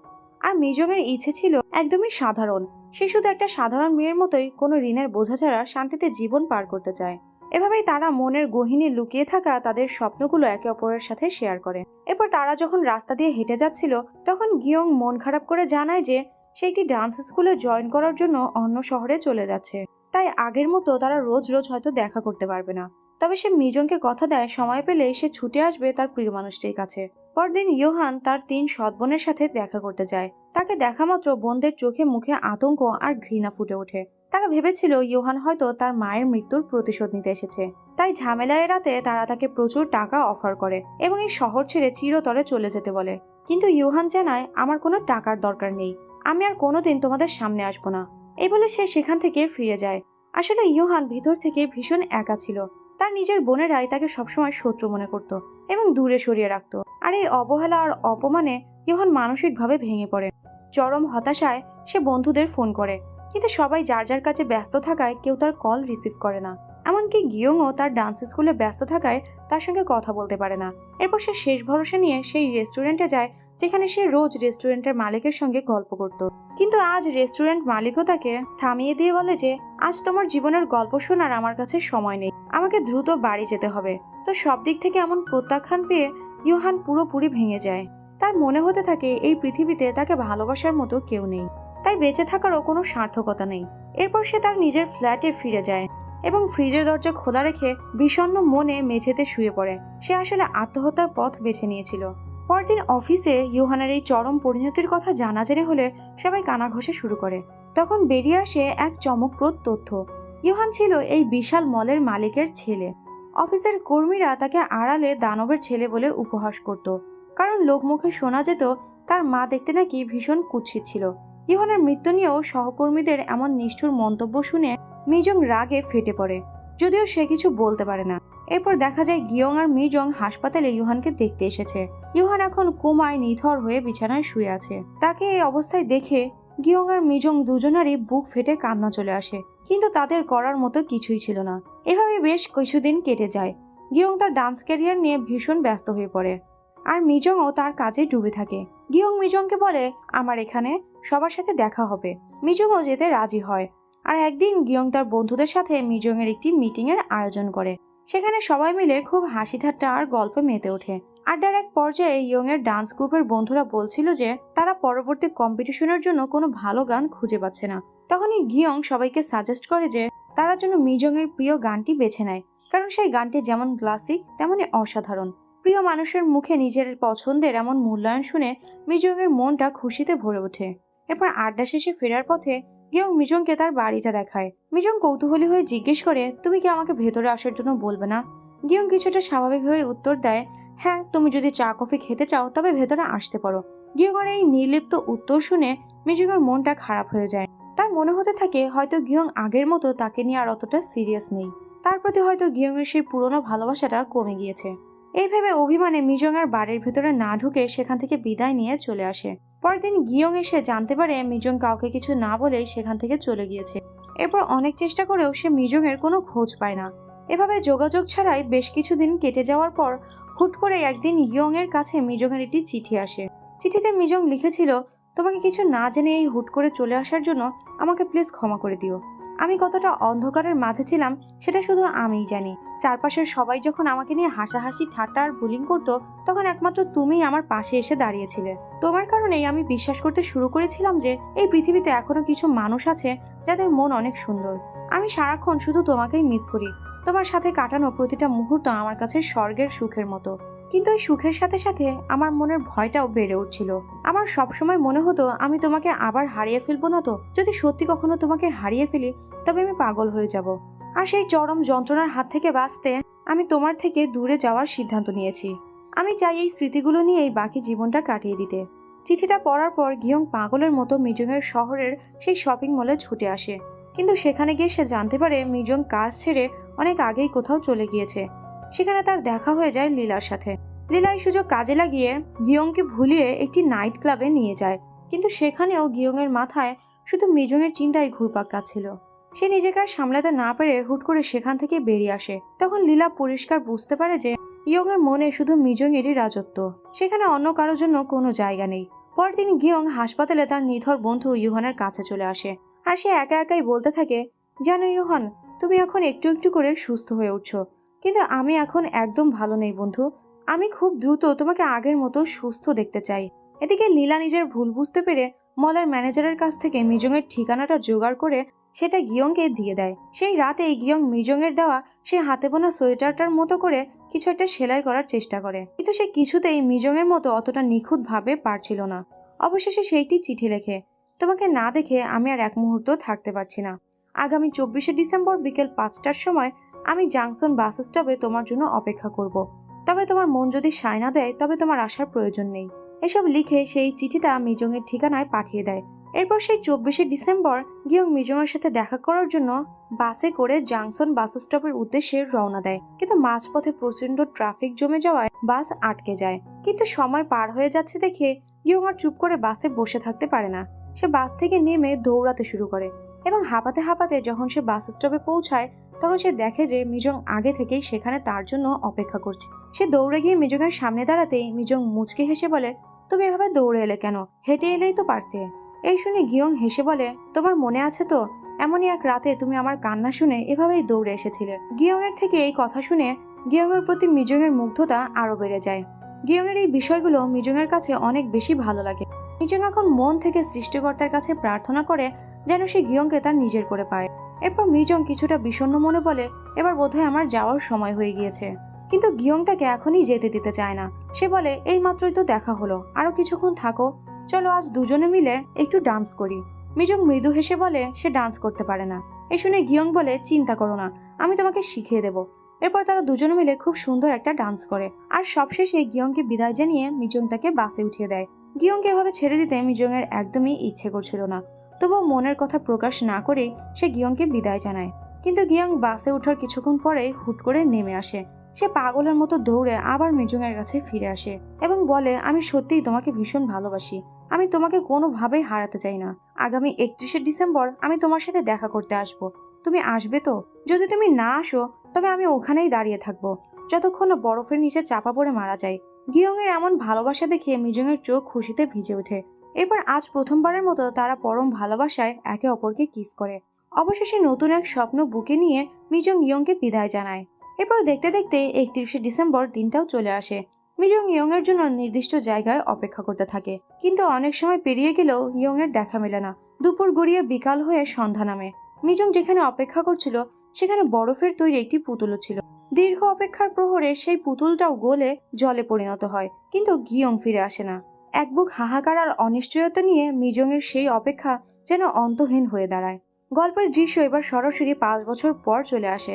আর মিজং এর ইচ্ছে ছিল একদমই সাধারণ, সে শুধু একটা সাধারণ মেয়ের মতোই কোনো ঋণের বোঝা ছাড়া শান্তিতে জীবন পার করতে চায়। এভাবেই তারা মনের গহীনে লুকিয়ে থাকা তাদের স্বপ্নগুলো একে অপরের সাথে শেয়ার করে। এরপর তারা যখন রাস্তা দিয়ে হেঁটে যাচ্ছিল তখন গিয়ং মন খারাপ করে জানায় যে সে একটি ডান্স স্কুলে জয়েন করার জন্য অন্য শহরে চলে যাচ্ছে, তাই আগের মতো তারা রোজ রোজ হয়তো দেখা করতে পারবে না। তবে সে মিজংকে কথা দেয় সময় পেলে সে ছুটে আসবে তার প্রিয় মানুষটির কাছে। পরদিন ইউহান তার 3 সৎ বোনের সাথে দেখা করতে যায়। তাকে দেখা মাত্র বোনদের চোখে মুখে আতঙ্ক আর ঘৃণা ফুটে ওঠে। তারা ভেবেছিল ইউহান হয়তো তার মায়ের মৃত্যুর প্রতিশোধ নিতে এসেছে, তাই ঝামেলা এড়াতে তারা তাকে প্রচুর টাকা অফার করে এবং এই শহর ছেড়ে চিরতরে চলে যেতে বলে। কিন্তু ইউহান জানায়, আমার কোনো টাকার দরকার নেই, আমি আর কোনোদিন তোমাদের সামনে আসবো না। এই বলে সে সেখান থেকে ফিরে যায়। আসলে ইউহান ভিতর থেকে ভীষণ একা ছিল। তার নিজের বোনেরাই তাকে সবসময় শত্রু মনে করত এবং দূরে সরিয়ে রাখত। আর এই অবহেলা আর অপমানে ইউহান মানসিকভাবে ভেঙে পড়ে। চরম হতাশায় সে বন্ধুদের ফোন করে, কিন্তু সবাই যার যার কাছে ব্যস্ত থাকায় কেউ তার কল রিসিভ করে না। এমনকি গিয়ংও তার ডান্স স্কুলে ব্যস্ত থাকায় তার সঙ্গে কথা বলতে পারে না। এরপর সে শেষ ভরসা নিয়ে সেই রেস্টুরেন্টে যায় যেখানে সে রোজ রেস্টুরেন্টের মালিকের সঙ্গে গল্প করত। কিন্তু আজ রেস্টুরেন্ট মালিকও তাকে থামিয়ে দিয়ে বলে যে আজ তোমার জীবনের গল্প শোনার আমার কাছে সময় নেই, আমাকে দ্রুত বাড়ি যেতে হবে। তো সব দিক থেকে এমন প্রত্যাখ্যান পেয়ে ইউহান পুরোপুরি ভেঙে যায়। তার মনে হতে থাকে এই পৃথিবীতে তাকে ভালোবাসার মতো কেউ নেই, তাই বেঁচে থাকারও কোনো সার্থকতা নেই। এরপর সে তার নিজের ফ্ল্যাটে ফিরে যায় এবং ফ্রিজের দরজা খোলা রেখে বিষণ্ণ মনে মেঝেতে শুয়ে পড়ে। সে আসলে আত্মহত্যার পথ বেছে নিয়েছিল। পরদিন অফিসে ইউহানের এই চরম পরিণতির কথা জানাজানি হলে সবাই কানা ঘষা শুরু করে। তখন বেরিয়ে আসে এক চমকপ্রদ তথ্য, ইউহান ছিল এই বিশাল মলের মালিকের ছেলে। অফিসের কর্মীরা তাকে আড়ালে দানবের ছেলে বলে উপহাস করত, কারণ লোকমুখে শোনা যেত তার মা দেখতে নাকি ভীষণ কুৎসিত ছিল। ইউহানের মৃত্যু নিয়েও সহকর্মীদের এমন নিষ্ঠুর মন্তব্য শুনে মিজং রাগে ফেটে পড়ে, যদিও সে কিছু বলতে পারে না। এরপর দেখা যায় গিয়ং আর মিজং হাসপাতালে ইউহানকে দেখতে এসেছে। ইউহান এখন কোমায় নিথর হয়ে বিছানায় শুয়ে আছে। তাকে এই অবস্থায় দেখে গিয়ং আর মিজং দুজনারই বুক ফেটে কান্না চলে আসে, কিন্তু তাদের করার মতো কিছুই ছিল না। এভাবে বেশ কিছুদিন কেটে যায়। গিয়ং তার ডান্স ক্যারিয়ার নিয়ে ভীষণ ব্যস্ত হয়ে পড়ে, আর মিজংও তার কাজে ডুবে থাকে। গিয়ং মিজংকে বলে আমার এখানে সবার সাথে দেখা হবে। মিজংও যেতে রাজি হয়। আর একদিন গিয়ং তার বন্ধুদের সাথে মিজং এর একটি মিটিং এর আয়োজন করে। সেখানে সবাই মিলে খুব হাসি ঠাট্টা আর গল্পে মেতে ওঠে। আড্ডার এক পর্যায়ে ইয়ং এর ডান্স গ্রুপের বন্ধুরা বলছিল যে তারা পরবর্তী কম্পিটিশনের জন্য কোনো ভালো গান খুঁজে পাচ্ছে না। তখনই গিয়ং সবাইকে সাজেস্ট করে যে তারা যেন মিজং এর প্রিয় গানটি বেছে নেয়, কারণ সেই গানটি যেমন ক্লাসিক তেমনই অসাধারণ। প্রিয় মানুষের মুখে নিজের পছন্দের এমন মূল্যায়ন শুনে মিজং এর মনটা খুশিতে ভরে ওঠে। এরপর আড্ডা শেষে ফেরার পথে গিয়ং মিজংকে তার বাড়িটা দেখায়। মিজং কৌতূহলী হয়ে জিজ্ঞেস করে তুমি কি আমাকে ভেতরে আসার জন্য বলবে না? গিয়ং কিছুটা স্বাভাবিকভাবে উত্তর দেয়, হ্যাঁ, তুমি যদি চা কফি খেতে চাও তবে ভেতরে আসতে পারো। গিয়ংয়ের এই নির্লিপ্ত উত্তর শুনে মিজংয়ের মনটা খারাপ হয়ে যায়। তার মনে হতে থাকে হয়তো গিয়ং আগের মতো তাকে নিয়ে আর অতটা সিরিয়াস নেই। তার প্রতি হয়তো গিয়ংয়ের সেই পুরনো ভালোবাসাটা কমে গিয়েছে। এই ভেবে অভিমানে মিজং আর বাড়ির ভেতরে না ঢুকে সেখান থেকে বিদায় নিয়ে চলে আসে। পরের দিন গিয়ং এসে জানতে পারে মিজং কাউকে কিছু না বলেই সেখান থেকে চলে গিয়েছে। এরপর অনেক চেষ্টা করেও সে মিজং এর কোনো খোঁজ পায় না। এভাবে যোগাযোগ ছাড়াই বেশ কিছুদিন কেটে যাওয়ার পর হুট করে একদিন ইয়ং এর কাছে মিজং এর একটি চিঠি আসে। চিঠিতে মিজং লিখেছিল, তোমাকে কিছু না জেনে এই হুট করে চলে আসার জন্য আমাকে প্লিজ ক্ষমা করে দিও। আমি কতটা অন্ধকারের মাঝে ছিলাম সেটা শুধু আমিই জানি। চারপাশের সবাই যখন আমাকে নিয়ে হাসাহাসি ঠাট্টা আর বুলিং করতো তখন একমাত্র তুমিই আমার পাশে এসে দাঁড়িয়েছিলে। তোমার কারণেই আমি বিশ্বাস করতে শুরু করেছিলাম যে এই পৃথিবীতে এখনো কিছু মানুষ আছে যাদের মন অনেক সুন্দর। আমি সারাক্ষণ শুধু তোমাকেই মিস করি। তোমার সাথে কাটানো প্রতিটা মুহূর্ত আমার কাছে স্বর্গের সুখের মতো। কিন্তু এই সুখের সাথে সাথে আমার মনের ভয়টাও বেড়ে উঠছিল। আমার সবসময় মনে হতো আমি তোমাকে আবার হারিয়ে ফেলবো না তো। যদি সত্যি কখনো তোমাকে হারিয়ে ফেলি তবে আমি পাগল হয়ে যাব। আর সেই চরম যন্ত্রণার হাত থেকে বাঁচতে আমি তোমার থেকে দূরে যাওয়ার সিদ্ধান্ত নিয়েছি। আমি চাই এই স্মৃতিগুলো নিয়েই বাকি জীবনটা কাটিয়ে দিতে। চিঠিটা পড়ার পর গিয়ং পাগলের মতো মিজংয়ের শহরের সেই শপিং মলে ছুটে আসে। কিন্তু সেখানে গিয়ে সে জানতে পারে মিজং কাজ ছেড়ে অনেক আগেই কোথাও চলে গিয়েছে। সেখানে তার দেখা হয়ে যায় লীলার সাথে। লীলা এই সুযোগ কাজে লাগিয়ে গিয়ংকে ভুলিয়ে একটি নাইট ক্লাবে নিয়ে যায়। কিন্তু সেখানেও গিয়ংয়ের মাথায় শুধু মিজংয়ের চিন্তায় ঘুরপাক খাচ্ছিল। সে নিজেকে আর সামলাতে না পেরে হুট করে সেখান থেকে বেরিয়ে আসে। তখন লীলা পরিষ্কার বুঝতে পারে যে গিয়ংয়ের মনে শুধু মিজংয়েরই রাজত্ব, সেখানে অন্য কারোর জন্য কোনো জায়গা নেই। পরের দিন গিয়ং হাসপাতালে তার নিথর বন্ধু ইউহানের কাছে চলে আসে। আর সে একা একাই বলতে থাকে, জানো ইউহান, তুমি এখন একটু একটু করে সুস্থ হয়ে উঠছো, কিন্তু আমি এখন একদম ভালো নেই বন্ধু। আমি খুব দ্রুত তোমাকে আগের মতো সুস্থ দেখতে চাই। এদিকে লীলা নিজের ভুল বুঝতে পেরে মলের ম্যানেজারের কাছ থেকে মিজংয়ের ঠিকানাটা জোগাড় করে সেটা গিয়ংকে দিয়ে দেয়। সেই রাতেই গিয়ং মিজংয়ের দেওয়া সেই হাতে বোনা সোয়েটারটার মতো করে কিছু একটা সেলাই করার চেষ্টা করে, কিন্তু সে কিছুতেই মিজংয়ের মতো অতটা নিখুঁত ভাবে পারছিল না। অবশেষে সেইটি চিঠি লেখে, তোমাকে না দেখে আমি আর এক মুহূর্ত থাকতে পারছি না। আগামী 24শে ডিসেম্বর বিকেল 5টার সময় আমি জাংশন বাস স্টপে তোমার জন্য অপেক্ষা করব। তবে তোমার মন যদি সায় না দেয় তবে তোমার আসার প্রয়োজন নেই। এসব লিখে সেই চিঠিটা মিজংয়ের ঠিকানায় পাঠিয়ে দেয়। এরপর সেই 24শে ডিসেম্বর গিয়ং মিজংয়ের সাথে দেখা করার জন্য বাসে করে জাংশন বাস স্টপের উদ্দেশ্যে রওনা দেয়। কিন্তু মাঝপথে প্রচন্ড ট্রাফিক জমে যাওয়ায় বাস আটকে যায়। কিন্তু সময় পার হয়ে যাচ্ছে দেখে গিয়ং আর চুপ করে বাসে বসে থাকতে পারে না। সে বাস থেকে নেমে দৌড়াতে শুরু করে এবং হাঁপাতে হাঁপাতে যখন সে বাস স্টপে পৌঁছায় তখন সে দেখে যে মিজং আগে থেকেই সেখানে তার জন্য অপেক্ষা করছে। সে দৌড়ে গিয়ে মিজংয়ের সামনে দাঁড়াতেই মিজং মুচকি হেসে বলে, তুমি এভাবে দৌড়ে এলে কেন? হেঁটে এলেই তো পারতে। এই শুনে গিয়ং হেসে বলে, তোমার মনে আছে তো এমনই এক রাতে তুমি আমার কান্না শুনে এভাবেই দৌড়ে এসেছিলে। গিয়ং এর থেকে এই কথা শুনে গিয়ং এর প্রতি মিজং এর মুগ্ধতা আরো বেড়ে যায়। গিয়ং এর এই বিষয়গুলো মিজং এর কাছে অনেক বেশি ভালো লাগে। মিজং এখন মন থেকে সৃষ্টিকর্তার কাছে প্রার্থনা করে যেন সে গিয়ংকে তার নিজের করে পায়। এরপর মিজং কিছুটা বিষণ্ণ মনে বলে, এবার বোধহয় আমার যাওয়ার সময় হয়ে গিয়েছে। কিন্তু গিয়ং তাকে এখনই যেতে দিতে চায় না। সে বলে, এই মাত্রই তো দেখা হলো, আরো কিছুক্ষণ থাকো, চলো আজ দুজনে মিলে একটু ডান্স করি। মিজং মৃদু হেসে বলে সে ডান্স করতে পারে না। এই শুনে গিয়ং বলে, চিন্তা করো না, আমি তোমাকে শিখিয়ে দেব। এরপর তারা দুজনে মিলে খুব সুন্দর একটা ডান্স করে। আর সবশেষে গিয়ংকে বিদায় জানিয়ে মিজং তাকে বাসে উঠিয়ে দেয়। গিয়ংকে এভাবে ছেড়ে দিতে মিজং এর একদমই ইচ্ছে করছিল না। তবুও মনের কথা প্রকাশ না করে সে গিয়ংকে বিদায় জানায়। কিন্তু গিয়ং বাসে ওঠার কিছুক্ষণ পরে হুট করে নেমে আসে। সে পাগলের মতো দৌড়ে আবার মিজং এর কাছে ফিরে আসে এবং বলে, আমি সত্যিই তোমাকে ভীষণ ভালোবাসি, আমি তোমাকে কোনোভাবেই হারাতে চাই না। আগামী 31শে ডিসেম্বর আমি তোমার সাথে দেখা করতে আসব। তুমি আসবে তো? যদি তুমি না আসো তবে আমি ওখানেই দাঁড়িয়ে থাকবো যতক্ষণ না বরফের নিচে চাপা পড়ে মারা যায়। গিয়ং এর এমন ভালোবাসা দেখে মিজং এর চোখ খুশিতে ভিজে ওঠে। এরপর আজ প্রথমবারের মতো তারা পরম ভালোবাসায় একে অপরকে কিস করে। অবশেষে নতুন এক স্বপ্ন বুকে নিয়ে মিজং গিয়ংকে বিদায় জানায়। এরপর দেখতে দেখতে 31শে ডিসেম্বর দিনটাও চলে আসে। মিজং ইয়ং এর জন্য নির্দিষ্ট জায়গায় অপেক্ষা করতে থাকে। কিন্তু অনেক সময় পেরিয়ে গেলেও ইয়ং এর দেখা মেলে না। দুপুর গড়িয়ে বিকাল হয়ে সন্ধ্যা নামে। মিজং যেখানে অপেক্ষা করছিল সেখানে বরফের তৈরি একটি পুতুলও ছিল। দীর্ঘ অপেক্ষার প্রহরে সেই পুতুলটাও গলে জলে পরিণত হয়, কিন্তু গিয়ং ফিরে আসে না। এক বুক হাহাকার আর অনিশ্চয়তা নিয়ে মিজং এর সেই অপেক্ষা যেন অন্তহীন হয়ে দাঁড়ায়। গল্পের দৃশ্য এবার সরাসরি 5 বছর পর চলে আসে।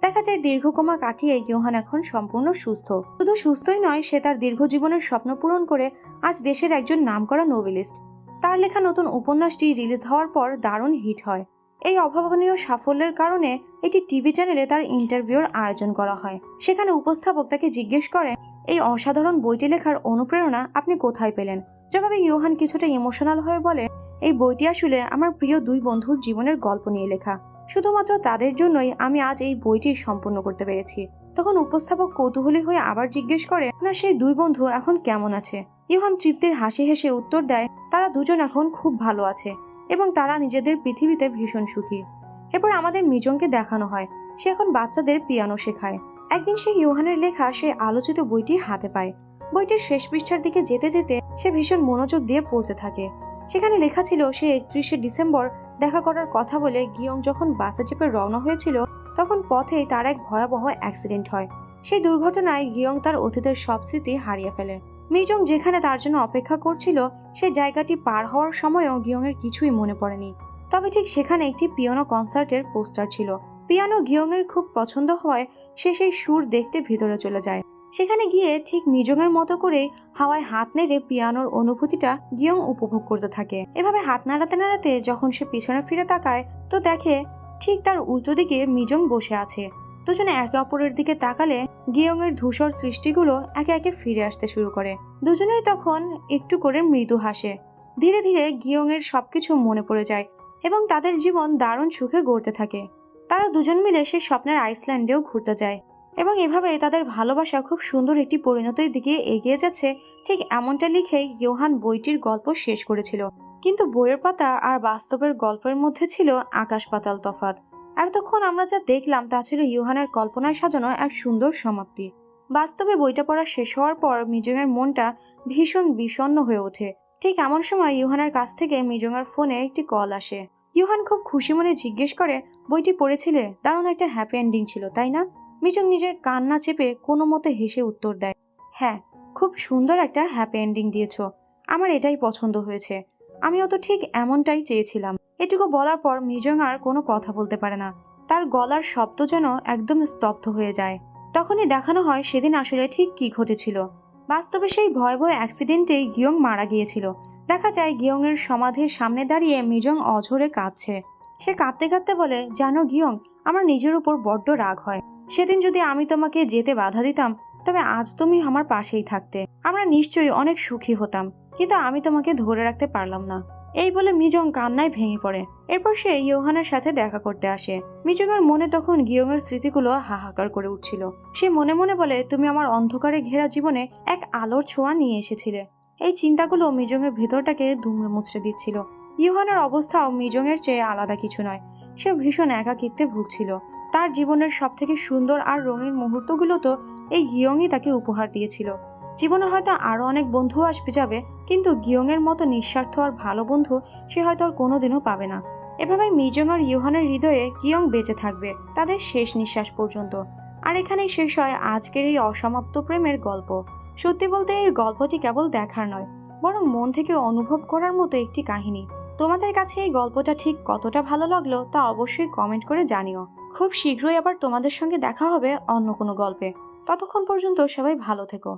দেখা যায় দীর্ঘকোমা কাটিয়ে ইয়োহান এখন সম্পূর্ণ সুস্থ। শুধু সুস্থই নয়, সে তার দীর্ঘ জীবনের স্বপ্ন পূরণ করে আজ দেশের একজন নামকরা নোবেলিস্ট। তার লেখা নতুন উপন্যাসটি রিলিজ হওয়ার পর দারুণ হিট হয়। এই অভাবনীয় সাফল্যের কারণে একটি টিভি চ্যানেলে তার ইন্টারভিউর আয়োজন করা হয়। সেখানে উপস্থাপক তাকে জিজ্ঞেস করে, এই অসাধারণ বইটি লেখার অনুপ্রেরণা আপনি কোথায় পেলেন? জবাবে ইয়োহান কিছুটা ইমোশনাল হয়ে বলে, এই বইটি আসলে আমার প্রিয় 2 বন্ধুর জীবনের গল্প নিয়ে লেখা। শুধুমাত্র তাদের জন্যই আমি আজ এই বইটি সম্পূর্ণ করতে পেরেছি। তখন উপস্থাপক কৌতূহলী হয়ে আবার জিজ্ঞেস করে, না সেই 2 বন্ধু এখন কেমন আছে? ইয়োহান তৃপ্তির হাসি হেসে উত্তর দেয়, তারা দুজন এখন খুব ভালো আছে এবং তারা নিজেদের পৃথিবীতে ভীষণ সুখী। এরপর আমাদের মিজংকে দেখানো হয় সে এখন বাচ্চাদের পিয়ানো শেখায়। একদিন সে ইয়োহানের লেখা সেই আলোচিত বইটি হাতে পায়। বইটির শেষ পৃষ্ঠার দিকে যেতে যেতে সে ভীষণ মনোযোগ দিয়ে পড়তে থাকে। সেখানে লেখা ছিল সে 31শে ডিসেম্বর দেখা করার কথা বলে গিয়ং যখন বাসে চেপে রওনা হয়েছিল তখন পথেই তার এক ভয়াবহ অ্যাক্সিডেন্ট হয়। সেই দুর্ঘটনায় গিয়ং তার অতীতের সব স্মৃতি হারিয়ে ফেলে। মিজং যেখানে তার জন্য অপেক্ষা করছিল সেই জায়গাটি পার হওয়ার সময়ও গিয়ং এর কিছুই মনে পড়েনি। তবে ঠিক সেখানে একটি পিয়ানো কনসার্টের পোস্টার ছিল। পিয়ানো গিয়ং এর খুব পছন্দ হওয়ায় সে সেই সুর দেখতে ভিতরে চলে যায়। সেখানে গিয়ে ঠিক মিজং এর মতো করে হাওয়ায় হাত নেড়ে পিয়ানোর অনুভূতিটা গিয়ং উপভোগ করতে থাকে। এভাবে হাত নাড়াতে নাড়াতে যখন সে পিছনে ফিরে তাকায় তো দেখে ঠিক তার উল্টো দিকে মিজং বসে আছে। দুজনে একে অপরের দিকে তাকালে গিয়ং এর ধূসর সৃষ্টিগুলো একে একে ফিরে আসতে শুরু করে। দুজনেই তখন একটু করে মৃদু হাসে। ধীরে ধীরে গিয়ং এর সবকিছু মনে পড়ে যায় এবং তাদের জীবন দারুণ সুখে গড়তে থাকে। তারা দুজন মিলে সেই স্বপ্নের আইসল্যান্ডেও ঘুরতে যায় এবং এভাবে তাদের ভালোবাসা খুব সুন্দর একটি পরিণতির দিকে এগিয়ে যাচ্ছে। ঠিক এমনটা লিখেই ইয়োহান বইটির গল্প শেষ করেছিল। কিন্তু বইয়ের পাতা আর বাস্তবের গল্পের মধ্যে ছিল আকাশ পাতাল তফাৎ। এতক্ষণ আমরা যা দেখলাম তা ছিল ইয়োহানের কল্পনায় সাজানো এক সুন্দর সমাপ্তি। বাস্তবে বইটা পড়া শেষ হওয়ার পর মিজংয়ের মনটা ভীষণ বিষণ্ণ হয়ে ওঠে। ঠিক এমন সময় ইয়োহানের কাছ থেকে মিজংয়ের ফোনে একটি কল আসে। ইয়োহান খুব খুশি মনে জিজ্ঞেস করে, বইটি পড়েছিলে? দারুণ একটা হ্যাপি এন্ডিং ছিল, তাই না? মিজং নিজের কান্না চেপে কোনো মতে হেসে উত্তর দেয়, হ্যাঁ, খুব সুন্দর একটা হ্যাপি এন্ডিং দিয়েছ, আমার এটাই পছন্দ হয়েছে, আমিও তো ঠিক এমনটাই চেয়েছিলাম। এটুকু বলার পর মিজং আর কোনো কথা বলতে পারে না। তার গলার শব্দ যেন একদম স্তব্ধ হয়ে যায়। তখনই দেখানো হয় সেদিন আসলে ঠিক কি ঘটেছিল। বাস্তবে সেই ভয়াবহ অ্যাক্সিডেন্টেই গিয়ং মারা গিয়েছিল। দেখা যায় গিয়ং এর সমাধির সামনে দাঁড়িয়ে মিজং অঝরে কাঁদছে। সে কাঁদতে কাঁদতে বলে, জানো গিয়ং, আমার নিজের উপর বড্ড রাগ হয়। সেদিন যদি আমি তোমাকে যেতে বাধা দিতাম, তবে আজ তুমি আমার পাশেই থাকতে। আমরা নিশ্চয়ই অনেক সুখী হতাম, কিন্তু আমি তোমাকে ধরে রাখতে পারলাম না। এই বলে মিজং কান্নায় ভেঙে পড়ে। এরপর সে ইয়োহানের সাথে দেখা করতে আসে। মিজং এর মনে তখন গিয়ং এর স্মৃতিগুলো হাহাকার করে উঠছিল। সে মনে মনে বলে, তুমি আমার অন্ধকারে ঘেরা জীবনে এক আলোর ছোঁয়া নিয়ে এসেছিলে। এই চিন্তাগুলো মিজং এর ভেতরটাকে দুমড়ে মুচড়ে দিচ্ছিল। ইয়োহানের অবস্থাও মিজং এর চেয়ে আলাদা কিছু নয়। সে ভীষণ একাকিত্বে ভুগছিল। তার জীবনের সব থেকে সুন্দর আর রঙিন মুহূর্তগুলো তো এই গিয়ংই তাকে উপহার দিয়েছিল। জীবনে হয়তো আরো অনেক বন্ধু আসবে যাবে, কিন্তু গিয়ং এর মতো নিঃস্বার্থ আর ভালো বন্ধু সে হয়তো আর কোনোদিনও পাবে না। এভাবে মিজং আর ইয়োহানের হৃদয়ে গিয়ং বেঁচে থাকবে তাদের শেষ নিঃশ্বাস পর্যন্ত। আর এখানেই শেষ হয় আজকের এই অসমাপ্ত প্রেমের গল্প। সত্যি বলতে এই গল্পটি কেবল দেখার নয়, বরং মন থেকে অনুভব করার মতো একটি কাহিনী। তোমাদের কাছে এই গল্পটা ঠিক কতটা ভালো লাগলো তা অবশ্যই কমেন্ট করে জানিও। খুব শীঘ্রই আবার তোমাদের সঙ্গে দেখা হবে অন্য কোনো গল্পে। ততক্ষণ পর্যন্ত সবাই ভালো থেকো।